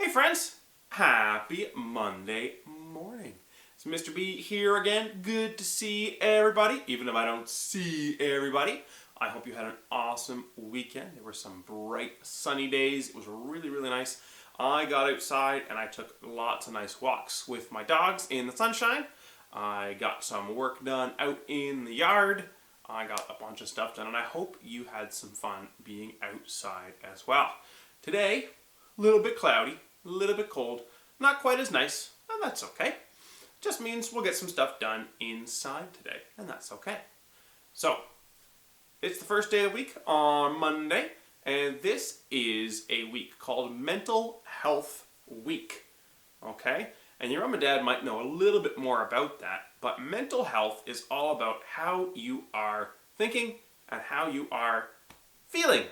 Hey friends, happy Monday morning. It's Mr. B here again. Good to see everybody, even if I don't see everybody. I hope you had an awesome weekend. There were some bright sunny days. It was really, really nice. I got outside and I took lots of nice walks with my dogs in the sunshine. I got some work done out in the yard. I got a bunch of stuff done and I hope you had some fun being outside as well. Today, a little bit cloudy, a little bit cold, not quite as nice, and that's okay. Just means we'll get some stuff done inside today, and that's okay. So, it's the first day of the week on Monday, and this is a week called Mental Health Week. Okay? And your mom and dad might know a little bit more about that, but mental health is all about how you are thinking and how you are feeling.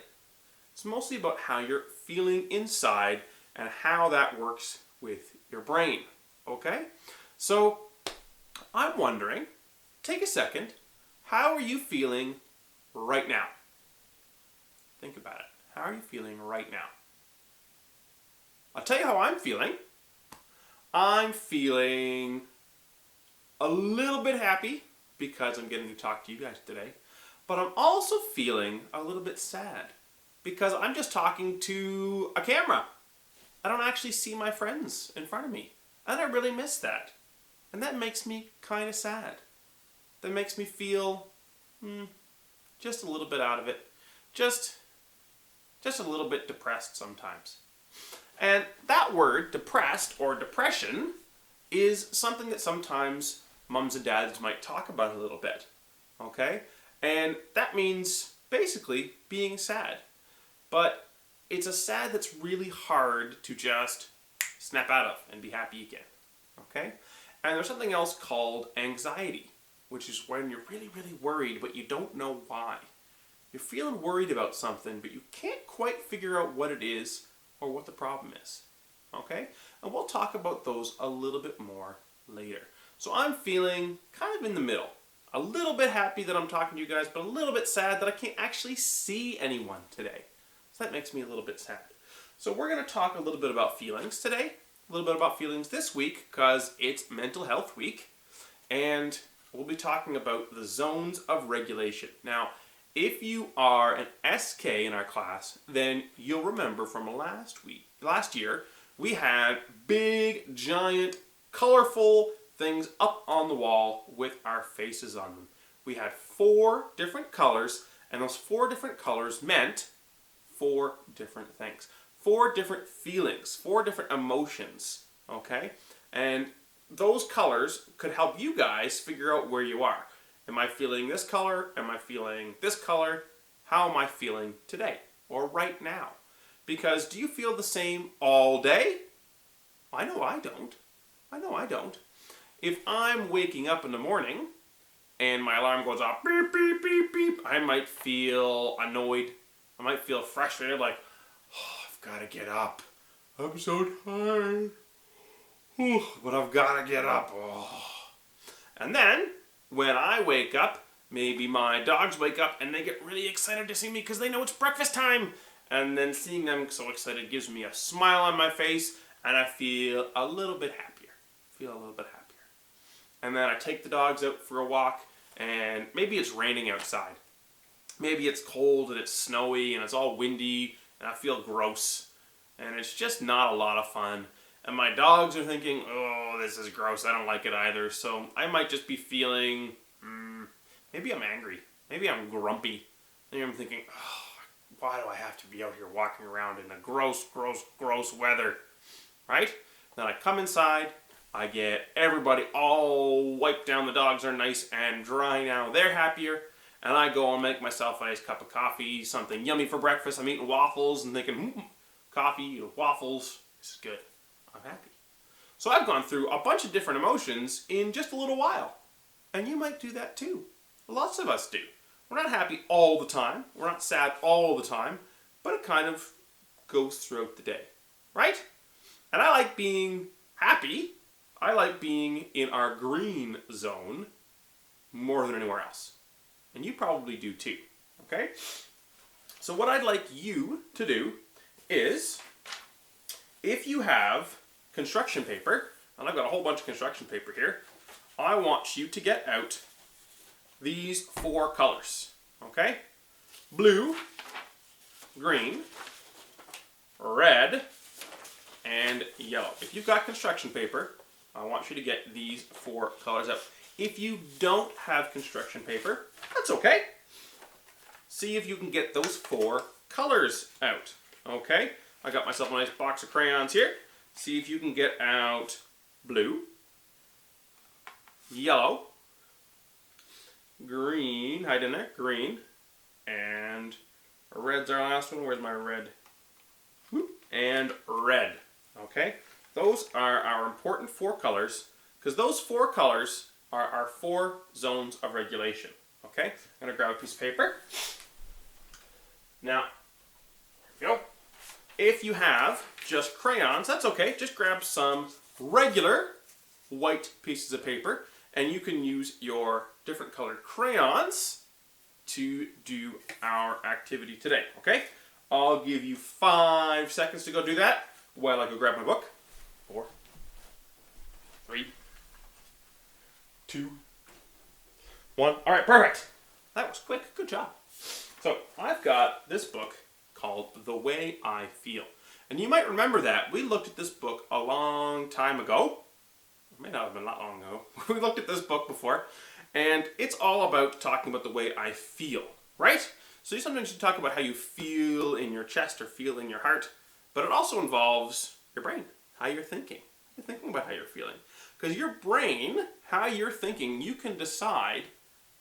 It's mostly about how you're feeling inside and how that works with your brain. Okay? So, I'm wondering, take a second, how are you feeling right now? Think about it. How are you feeling right now? I'll tell you how I'm feeling. I'm feeling a little bit happy because I'm getting to talk to you guys today, but I'm also feeling a little bit sad because I'm just talking to a camera. I don't actually see my friends in front of me, and I really miss that. And that makes me kind of sad. That makes me feel just a little bit out of it. Just a little bit depressed sometimes. And that word, depressed or depression, is something that sometimes mums and dads might talk about a little bit. Okay? And that means basically being sad. But it's a sad that's really hard to just snap out of and be happy again. Okay? And there's something else called anxiety, which is when you're really, really worried, but you don't know why. You're feeling worried about something, but you can't quite figure out what it is or what the problem is. Okay? And we'll talk about those a little bit more later. So I'm feeling kind of in the middle. A little bit happy that I'm talking to you guys, but a little bit sad that I can't actually see anyone today. So that makes me a little bit sad. So we're going to talk a little bit about feelings today. A little bit about feelings this week because it's Mental Health Week. And we'll be talking about the zones of regulation. Now, if you are an SK in our class, then you'll remember from last year, we had big, giant, colorful things up on the wall with our faces on them. We had 4 different colors, and those 4 different colors meant 4 different things. 4 different feelings, 4 different emotions, okay? And those colors could help you guys figure out where you are. Am I feeling this color? Am I feeling this color? How am I feeling today or right now? Because do you feel the same all day? I know I don't. If I'm waking up in the morning and my alarm goes off, beep, beep, beep, beep, I might feel annoyed. I might feel frustrated, like, oh, I've got to get up. I'm so tired. But I've got to get up. Oh. And then, when I wake up, maybe my dogs wake up and they get really excited to see me because they know it's breakfast time. And then seeing them so excited gives me a smile on my face and I feel a little bit happier. And then I take the dogs out for a walk and maybe it's raining outside. Maybe it's cold and it's snowy and it's all windy and I feel gross. And it's just not a lot of fun. And my dogs are thinking, oh, this is gross, I don't like it either. So I might just be feeling, maybe I'm angry. Maybe I'm grumpy. Maybe I'm thinking, oh, why do I have to be out here walking around in the gross, gross, gross weather? Right? Then I come inside. I get everybody all wiped down. The dogs are nice and dry now. They're happier. And I go and make myself a nice cup of coffee, something yummy for breakfast. I'm eating waffles and thinking, coffee, waffles, this is good. I'm happy. So I've gone through a bunch of different emotions in just a little while. And you might do that too. Lots of us do. We're not happy all the time. We're not sad all the time. But it kind of goes throughout the day. Right? And I like being happy. I like being in our green zone more than anywhere else. And you probably do too. Okay? So what I'd like you to do is if you have construction paper, and I've got a whole bunch of construction paper here, I want you to get out these 4 colors, okay? Blue, green, red, and yellow. If you've got construction paper, I want you to get these 4 colors out. If you don't have construction paper, that's okay. See if you can get those 4 colors out, okay? I got myself a nice box of crayons here. See if you can get out blue, yellow, green, hide in there, green, and red's our last one. Where's my red? And red, okay? Those are our important 4 colors, because those 4 colors are our 4 zones of regulation, okay? I'm going to grab a piece of paper. Now, here we go. If you have just crayons, that's okay. Just grab some regular white pieces of paper, and you can use your different colored crayons to do our activity today, okay? I'll give you 5 seconds to go do that while I go grab my book. 4, 3, 2, 1. All right, perfect. That was quick. Good job. So I've got this book called The Way I Feel. And you might remember that. We looked at this book a long time ago. It may not have been that long ago. We looked at this book before. And it's all about talking about the way I feel, right? So sometimes you talk about how you feel in your chest or feel in your heart. But it also involves your brain, how you're thinking. You're thinking about how you're feeling. Because your brain, how you're thinking, you can decide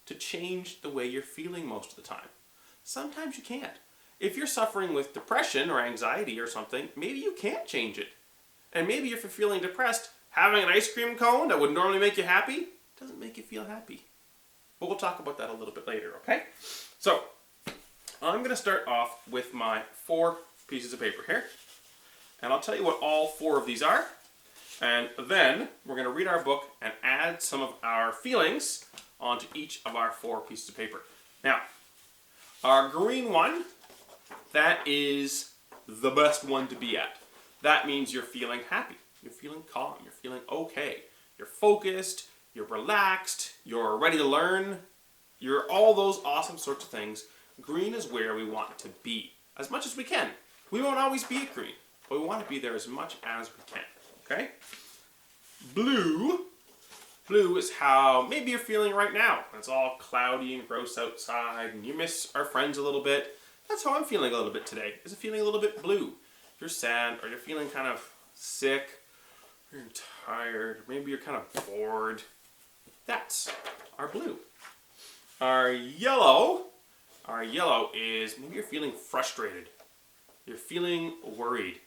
to change the way you're feeling most of the time. Sometimes you can't. If you're suffering with depression or anxiety or something, maybe you can't change it. And maybe if you're feeling depressed, having an ice cream cone that would normally make you happy doesn't make you feel happy. But we'll talk about that a little bit later, okay? So, I'm going to start off with my 4 pieces of paper here. And I'll tell you what all 4 of these are. And then we're going to read our book and add some of our feelings onto each of our 4 pieces of paper. Now, our green one, that is the best one to be at. That means you're feeling happy. You're feeling calm. You're feeling okay. You're focused. You're relaxed. You're ready to learn. You're all those awesome sorts of things. Green is where we want to be as much as we can. We won't always be at green, but we want to be there as much as we can. Okay? Blue. Blue is how maybe you're feeling right now. It's all cloudy and gross outside, and you miss our friends a little bit. That's how I'm feeling a little bit today. Is it feeling a little bit blue? If you're sad, or you're feeling kind of sick, or you're tired, maybe you're kind of bored. That's our blue. Our yellow is maybe you're feeling frustrated. You're feeling worried.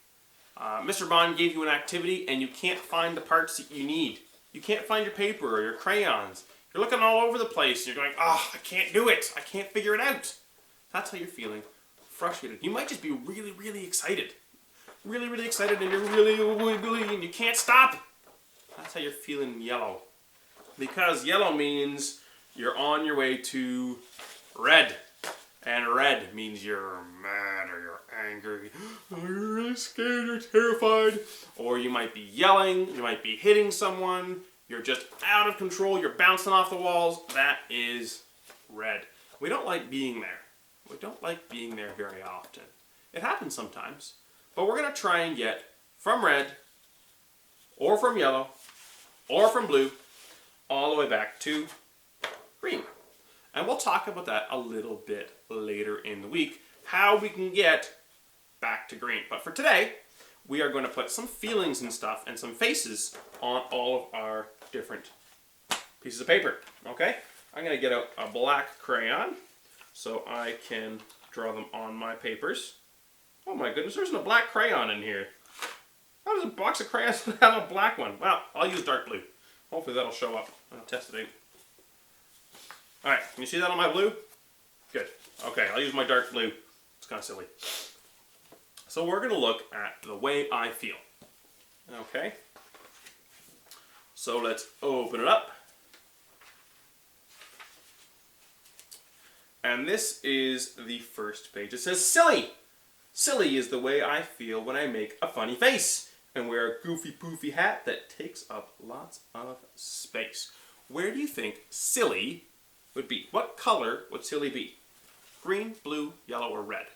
Mr. Bond gave you an activity and you can't find the parts that you need. You can't find your paper or your crayons. You're looking all over the place and you're going, I can't do it. I can't figure it out. That's how you're feeling. Frustrated. You might just be really, really excited. Really, really excited and you're really wiggly and you can't stop. That's how you're feeling yellow. Because yellow means you're on your way to red. And red means you're mad or you're angry, or you're really scared or terrified, or you might be yelling, you might be hitting someone, you're just out of control, you're bouncing off the walls. That is red. We don't like being there. We don't like being there very often. It happens sometimes, but we're going to try and get from red, or from yellow, or from blue, all the way back to green. And we'll talk about that a little bit later in the week, how we can get back to green. But for today, we are going to put some feelings and stuff and some faces on all of our different pieces of paper. Okay? I'm going to get out a black crayon so I can draw them on my papers. Oh my goodness, there's a black crayon in here. How does a box of crayons have a black one? Well, I'll use dark blue. Hopefully that'll show up. I'll test it out. Alright, can you see that on my blue? Good. Okay, I'll use my dark blue. It's kind of silly. So we're going to look at the way I feel. Okay? So let's open it up. And this is the first page. It says silly. Silly is the way I feel when I make a funny face and wear a goofy poofy hat that takes up lots of space. Where do you think silly would be? What color would silly be? Green, blue, yellow, or red?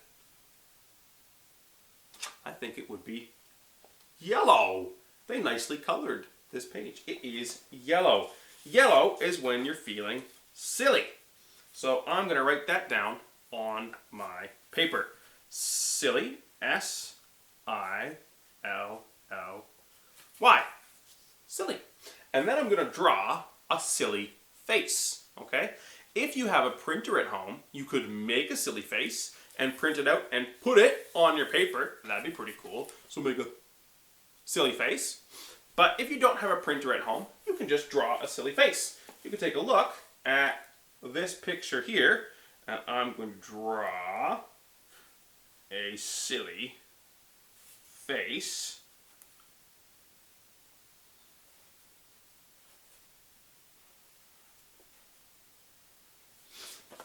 I think it would be yellow. They nicely colored this page. It is yellow. Yellow is when you're feeling silly. So I'm going to write that down on my paper. Silly, S-I-L-L-Y. Silly. And then I'm going to draw a silly face, okay? If you have a printer at home, you could make a silly face and print it out and put it on your paper. That'd be pretty cool. So make a silly face. But if you don't have a printer at home, you can just draw a silly face. You can take a look at this picture here, and I'm going to draw a silly face.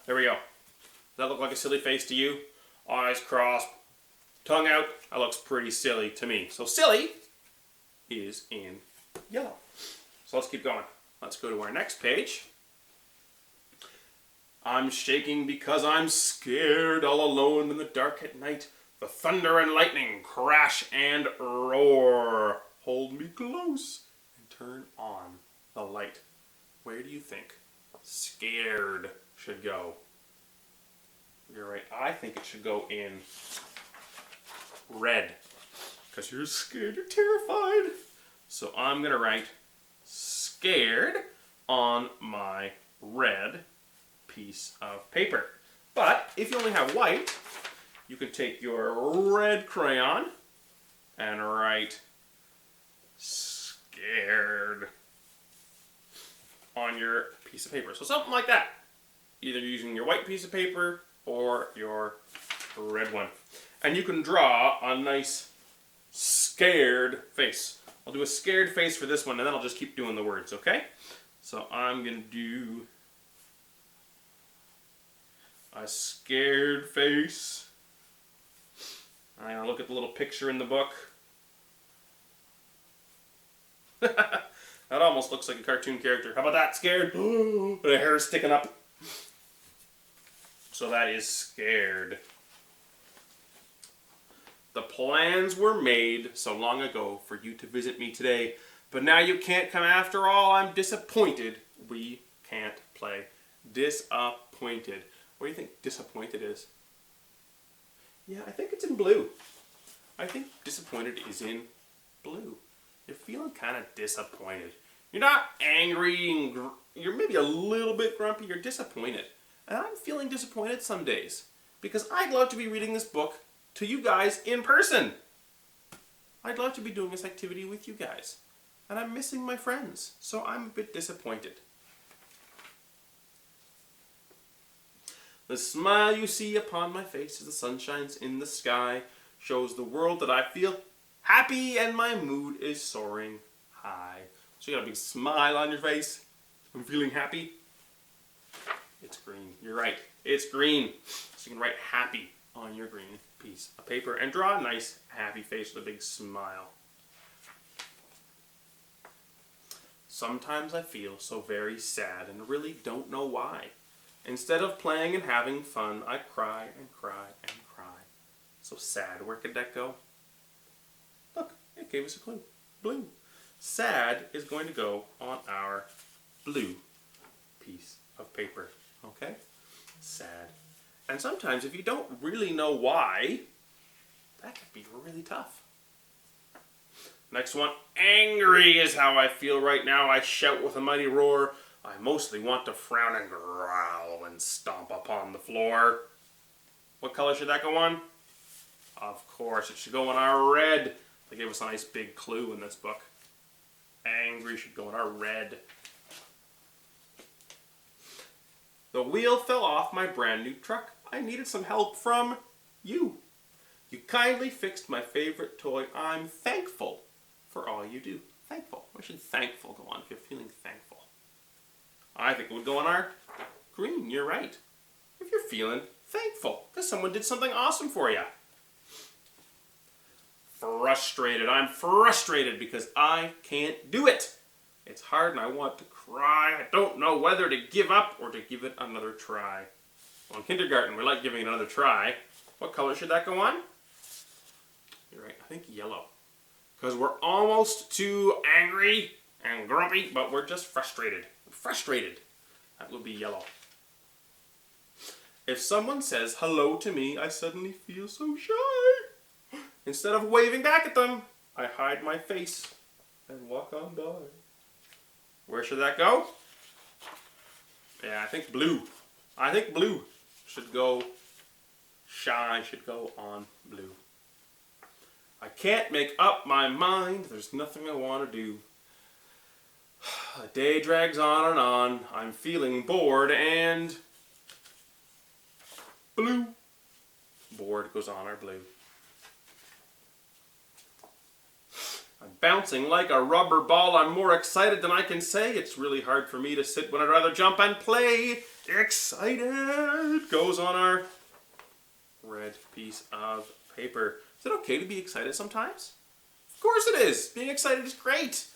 There we go. Does that look like a silly face to you? Eyes crossed, tongue out. That looks pretty silly to me. So silly is in yellow. So let's keep going. Let's go to our next page. I'm shaking because I'm scared, all alone in the dark at night. The thunder and lightning crash and roar. Hold me close and turn on the light. Where do you think scared should go? You're right. I think it should go in red. Because you're scared, you're terrified. So I'm going to write scared on my red piece of paper. But if you only have white, you can take your red crayon and write scared on your piece of paper. So something like that. Either using your white piece of paper or your red one. And you can draw a nice scared face. I'll do a scared face for this one and then I'll just keep doing the words, okay? So I'm going to do a scared face. I'm going to look at the little picture in the book. That almost looks like a cartoon character. How about that? Scared? The hair is sticking up. So that is scared. The plans were made so long ago for you to visit me today, but now you can't come after all. I'm disappointed. We can't play. Disappointed. What do you think disappointed is? Yeah, I think it's in blue. I think disappointed is in blue. You're feeling kind of disappointed. You're not angry, and you're maybe a little bit grumpy. You're disappointed. And I'm feeling disappointed some days because I'd love to be reading this book to you guys in person. I'd love to be doing this activity with you guys. And I'm missing my friends, so I'm a bit disappointed. The smile you see upon my face as the sun shines in the sky shows the world that I feel happy and my mood is soaring high. So you got a big smile on your face. I'm feeling happy. It's green. You're right. It's green. So you can write happy on your green piece of paper and draw a nice happy face with a big smile. Sometimes I feel so very sad and really don't know why. Instead of playing and having fun, I cry and cry and cry. So sad. Where could that go? Look, it gave us a clue. Blue. Sad is going to go on our blue piece of paper. Okay? Sad. And sometimes if you don't really know why, that can be really tough. Next one. Angry is how I feel right now. I shout with a mighty roar. I mostly want to frown and growl and stomp upon the floor. What color should that go on? Of course, it should go on our red. They gave us a nice big clue in this book. Angry should go on our red. The wheel fell off my brand new truck. I needed some help from you. You kindly fixed my favorite toy. I'm thankful for all you do. Thankful. Why should thankful go on if you're feeling thankful? I think it would go on our green. You're right. If you're feeling thankful because someone did something awesome for you. frustrated. I'm frustrated because I can't do it. It's hard and I want to cry. I don't know whether to give up or to give it another try. Well, in kindergarten, we like giving it another try. What color should that go on? You're right, I think yellow. Because we're almost too angry and grumpy, but we're just frustrated. Frustrated. That would be yellow. If someone says hello to me, I suddenly feel so shy. Instead of waving back at them, I hide my face and walk on by. Where should that go? Yeah, I think blue. I think blue should go, shy should go on blue. I can't make up my mind. There's nothing I want to do. The day drags on and on. I'm feeling bored and blue. Bored goes on our blue. I'm bouncing like a rubber ball. I'm more excited than I can say. It's really hard for me to sit when I'd rather jump and play. Excited goes on our red piece of paper. Is it okay to be excited sometimes? Of course it is. Being excited is great.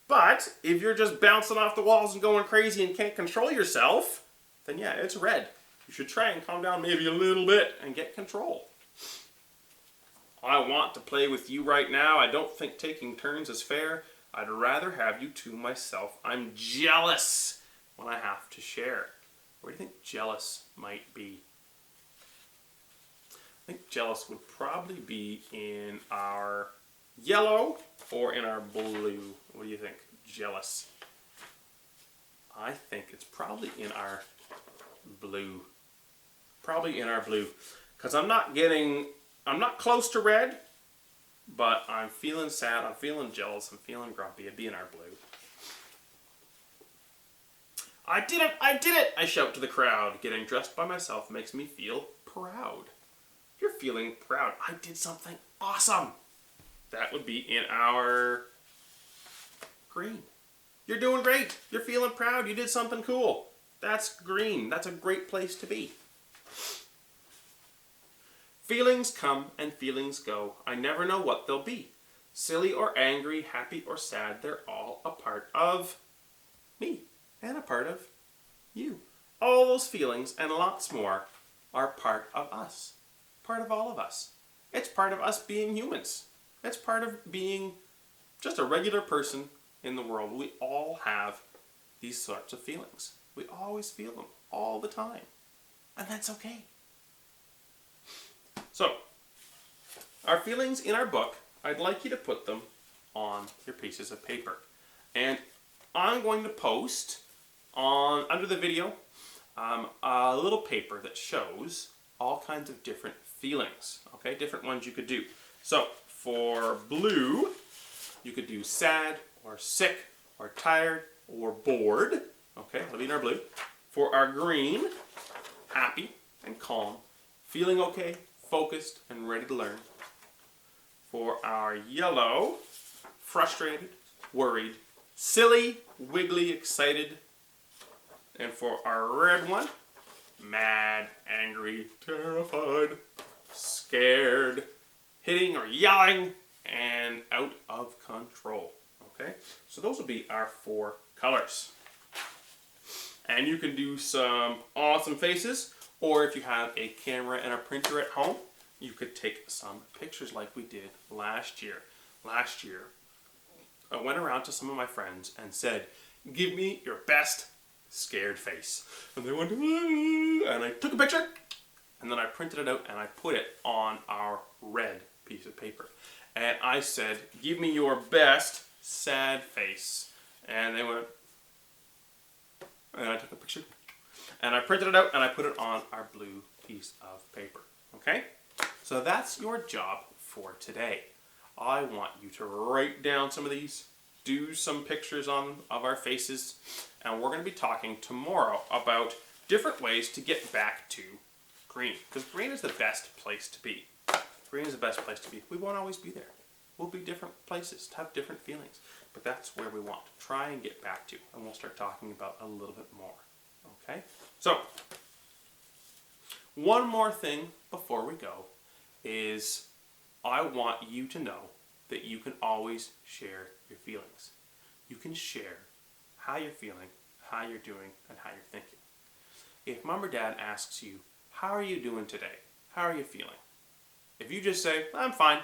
But if you're just bouncing off the walls and going crazy and can't control yourself, then yeah, it's red. You should try and calm down maybe a little bit and get control. I want to play with you right now. I don't think taking turns is fair. I'd rather have you to myself. I'm jealous when I have to share. Where do you think jealous might be? I think jealous would probably be in our yellow or in our blue. What do you think? Jealous. I think it's probably in our blue. Probably in our blue. Because I'm not close to red, but I'm feeling sad, I'm feeling jealous, I'm feeling grumpy. It'd be in our blue. I did it! I did it! I shout to the crowd. Getting dressed by myself makes me feel proud. If you're feeling proud, I did something awesome. That would be in our green. You're doing great. You're feeling proud. You did something cool. That's green. That's a great place to be. Feelings come and feelings go. I never know what they'll be. Silly or angry, happy or sad, they're all a part of me and a part of you. All those feelings and lots more are part of us. Part of all of us. It's part of us being humans. It's part of being just a regular person in the world. We all have these sorts of feelings. We always feel them all the time. And that's okay. So, our feelings in our book, I'd like you to put them on your pieces of paper. And I'm going to post under the video a little paper that shows all kinds of different feelings. Okay, different ones you could do. So, for blue, you could do sad, or sick, or tired, or bored. Okay, that'll be in our blue. For our green, happy and calm, feeling okay, focused, and ready to learn. For our yellow, frustrated, worried, silly, wiggly, excited. And for our red one, mad, angry, terrified, scared, hitting or yelling, and out of control. Okay, so those will be our 4 colors. And you can do some awesome faces, or if you have a camera and a printer at home, you could take some pictures like we did last year. Last year, I went around to some of my friends and said, give me your best scared face. And they went, and I took a picture, and then I printed it out and I put it on our red piece of paper. And I said, give me your best sad face. And they went, and I took a picture, and I printed it out and I put it on our blue piece of paper. Okay? So that's your job for today. I want you to write down some of these, do some pictures of our faces, and we're going to be talking tomorrow about different ways to get back to green. Because green is the best place to be. Green is the best place to be. We won't always be there. We'll be different places, have different feelings. But that's where we want to try and get back to. And we'll start talking about a little bit more. Okay? So, one more thing before we go is I want you to know that you can always share your feelings. You can share how you're feeling, how you're doing, and how you're thinking. If mom or dad asks you, how are you doing today? How are you feeling? If you just say, I'm fine,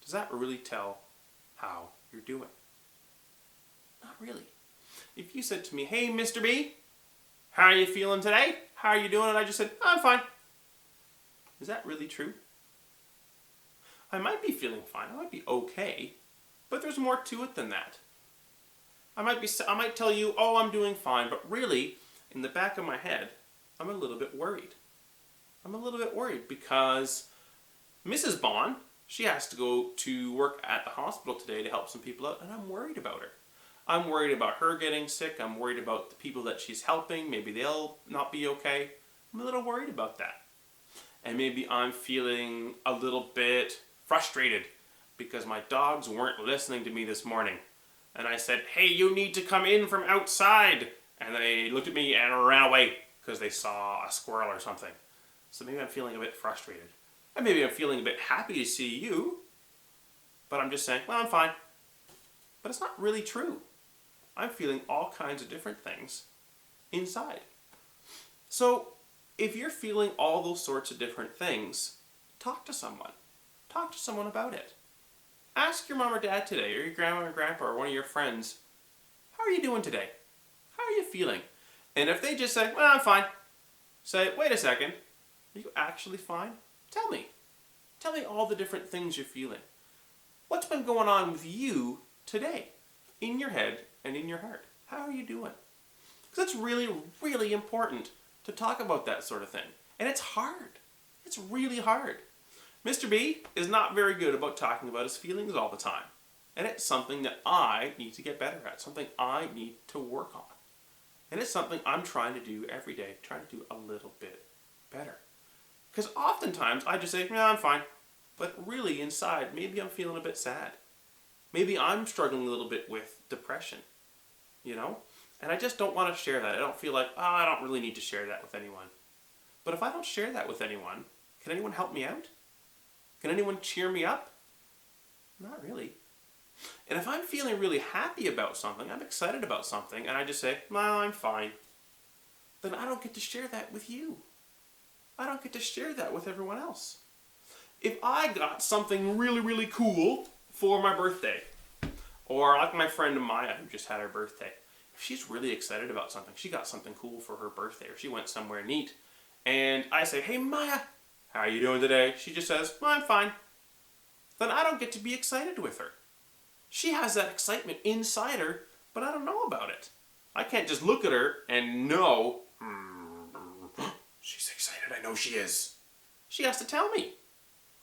does that really tell how you're doing? Not really. If you said to me, hey, Mr. B, how are you feeling today? How are you doing? And I just said, I'm fine. Is that really true? I might be feeling fine. I might be okay. But there's more to it than that. I might tell you, oh, I'm doing fine. But really, in the back of my head, I'm a little bit worried. I'm a little bit worried because Mrs. Bond, she has to go to work at the hospital today to help some people out, and I'm worried about her. I'm worried about her getting sick. I'm worried about the people that she's helping. Maybe they'll not be okay. I'm a little worried about that. And maybe I'm feeling a little bit frustrated because my dogs weren't listening to me this morning. And I said, hey, you need to come in from outside. And they looked at me and ran away because they saw a squirrel or something. So maybe I'm feeling a bit frustrated. And maybe I'm feeling a bit happy to see you. But I'm just saying, well, I'm fine. But it's not really true. I'm feeling all kinds of different things inside. So if you're feeling all those sorts of different things, talk to someone. Talk to someone about it. Ask your mom or dad today, or your grandma or grandpa, or one of your friends, how are you doing today? How are you feeling? And if they just say, well, I'm fine, say, wait a second, are you actually fine? Tell me. Tell me all the different things you're feeling. What's been going on with you today? In your head and in your heart. How are you doing? Because it's really, really important to talk about that sort of thing. And it's hard. It's really hard. Mr. B is not very good about talking about his feelings all the time. And it's something that I need to get better at. Something I need to work on. And it's something I'm trying to do every day. Trying to do a little bit better. Because oftentimes I just say, no, I'm fine. But really inside, maybe I'm feeling a bit sad. Maybe I'm struggling a little bit with depression. You know? And I just don't want to share that. I don't feel like, oh, I don't really need to share that with anyone. But if I don't share that with anyone, can anyone help me out? Can anyone cheer me up? Not really. And if I'm feeling really happy about something, I'm excited about something, and I just say, well, I'm fine, then I don't get to share that with you. I don't get to share that with everyone else. If I got something really, really cool for my birthday, or like my friend Maya who just had her birthday, if she's really excited about something, she got something cool for her birthday, or she went somewhere neat, and I say, hey Maya, how are you doing today? She just says, well, I'm fine. Then I don't get to be excited with her. She has that excitement inside her, but I don't know about it. I can't just look at her and know, she's excited, I know she is. She has to tell me.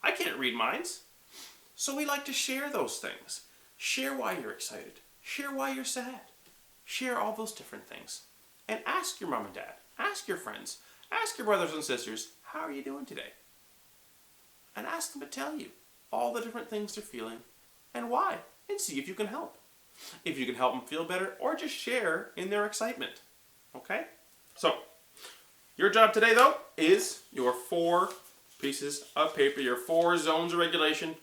I can't read minds. So we like to share those things. Share why you're excited. Share why you're sad. Share all those different things. And ask your mom and dad. Ask your friends. Ask your brothers and sisters, how are you doing today? And ask them to tell you all the different things they're feeling and why. And see if you can help. If you can help them feel better or just share in their excitement. Okay? So, your job today though is your 4 pieces of paper, your 4 zones of regulation.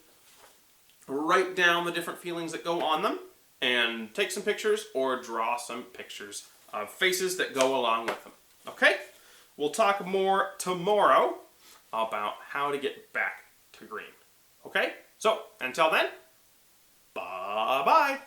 Write down the different feelings that go on them and take some pictures or draw some pictures of faces that go along with them. Okay? We'll talk more tomorrow about how to get back to green. Okay? So, until then, bye-bye.